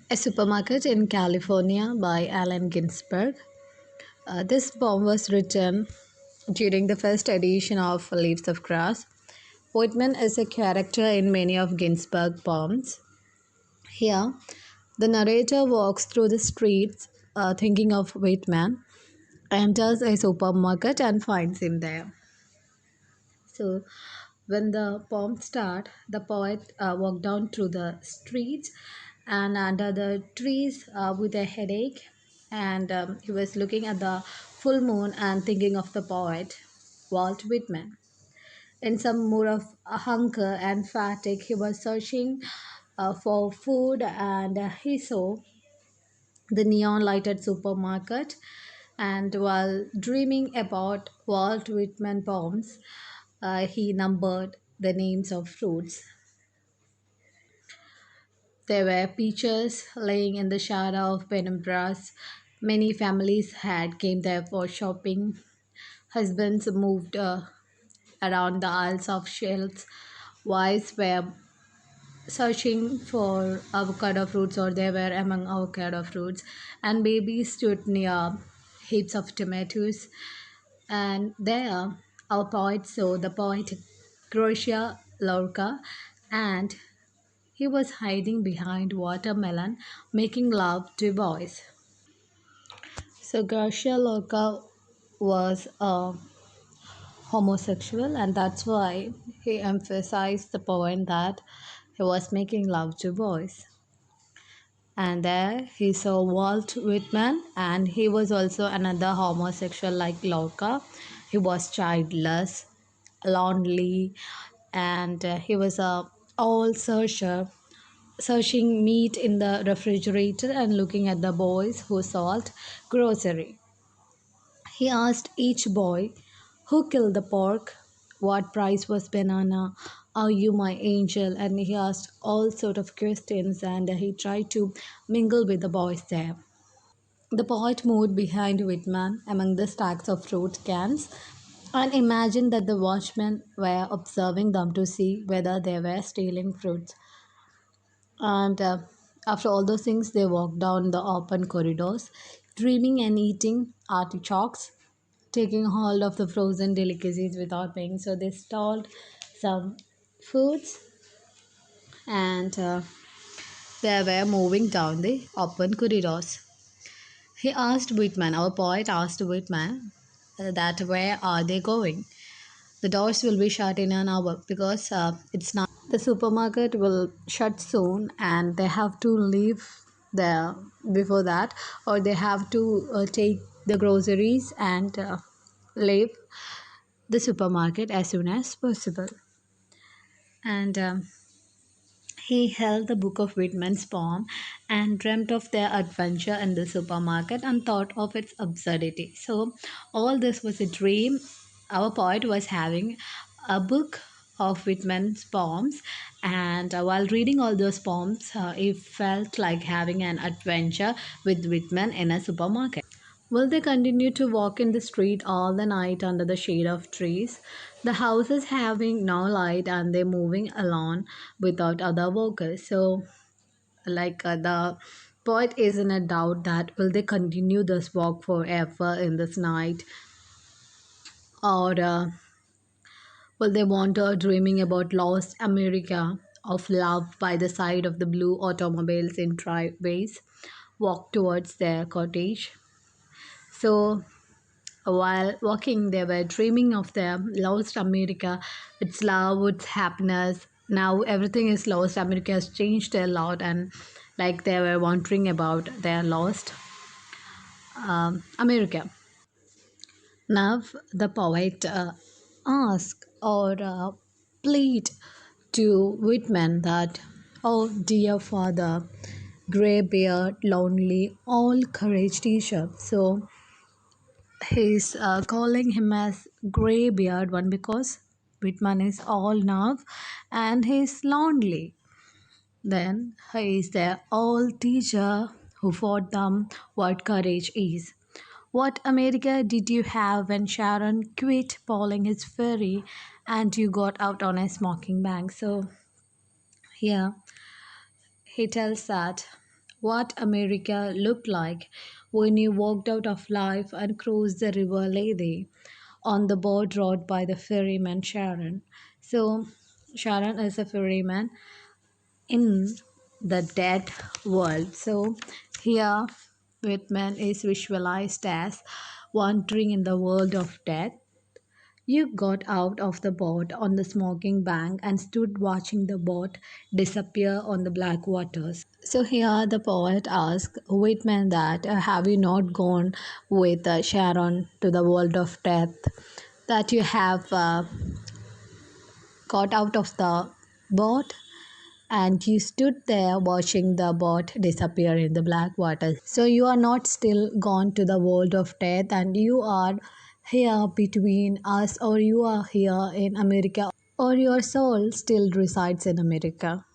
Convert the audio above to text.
A Supermarket in California by Allen Ginsberg. This poem was written during the first edition of Leaves of Grass. Whitman is a character in many of Ginsberg's poems. Here, the narrator walks through the streets thinking of Whitman, enters a supermarket, and finds him there. So, when the poem starts, the poet walked down through the streets and under the trees with a headache, and he was looking at the full moon and thinking of the poet Walt Whitman. In some mood of hunger and fatigue, he was searching for food, and he saw the neon lighted supermarket. And while dreaming about Walt Whitman poems, he numbered the names of fruits. There were peaches laying in the shadow of penumbras. Many families had came there for shopping. Husbands moved around the aisles of shelves. Wives were searching for avocado fruits, or they were among avocado fruits. And babies stood near heaps of tomatoes. And there, our poet saw the poet Gracia Lorca, and he was hiding behind watermelon, making love to boys. So Garcia Lorca was a homosexual, and that's why he emphasized the point that he was making love to boys. And there he saw Walt Whitman, and he was also another homosexual like Lorca. He was childless, lonely, and he was a all searcher, searching meat in the refrigerator and looking at the boys who sold grocery. He asked each boy, "Who killed the pork? What price was banana? Are you my angel?" And he asked all sort of questions, and he tried to mingle with the boys there. The poet moved behind Whitman among the stacks of fruit cans and imagined that the watchmen were observing them to see whether they were stealing fruits. And after all those things, they walked down the open corridors, dreaming and eating artichokes, taking hold of the frozen delicacies without paying. So they stalled some foods, and they were moving down the open corridors. He asked Whitman, our poet asked Whitman, that where are they going? The doors will be shut in an hour because it's not. The supermarket will shut soon, and they have to leave there before that, or they have to take the groceries and leave the supermarket as soon as possible. And he held the book of Whitman's poem and dreamt of their adventure in the supermarket and thought of its absurdity. So, all this was a dream. Our poet was having a book of Whitman's poems, and while reading all those poems, he felt like having an adventure with Whitman in a supermarket. Will they continue to walk in the street all the night under the shade of trees? The houses having no light, and they're moving alone without other walkers. So, the poet is in a doubt that will they continue this walk forever in this night, or will they wander dreaming about lost America of love by the side of the blue automobiles in driveways, walk towards their cottage? So, while walking, they were dreaming of their lost America, its love, its happiness. Now everything is lost. America has changed a lot, and like they were wondering about their lost America. Now the poet asked or plead to Whitman that, "Oh dear father, grey beard, lonely, all courage teacher." So he's calling him as graybeard one because Whitman is all nerve and he's lonely. Then he is the old teacher who taught them what courage is. What America did you have when Sharon quit pulling his ferry and you got out on a smoking bank? So here he tells that what America looked like when you walked out of life and crossed the river Lady on the boat rowed by the ferryman Sharon. So, Sharon is a ferryman in the dead world. So, here Whitman is visualized as wandering in the world of death. You got out of the boat on the smoking bank and stood watching the boat disappear on the black waters. So here the poet asks Whitman that have you not gone with Sharon to the world of death, that you have got out of the boat and you stood there watching the boat disappear in the black water. So you are not still gone to the world of death and you are here between us, or you are here in America, or your soul still resides in America.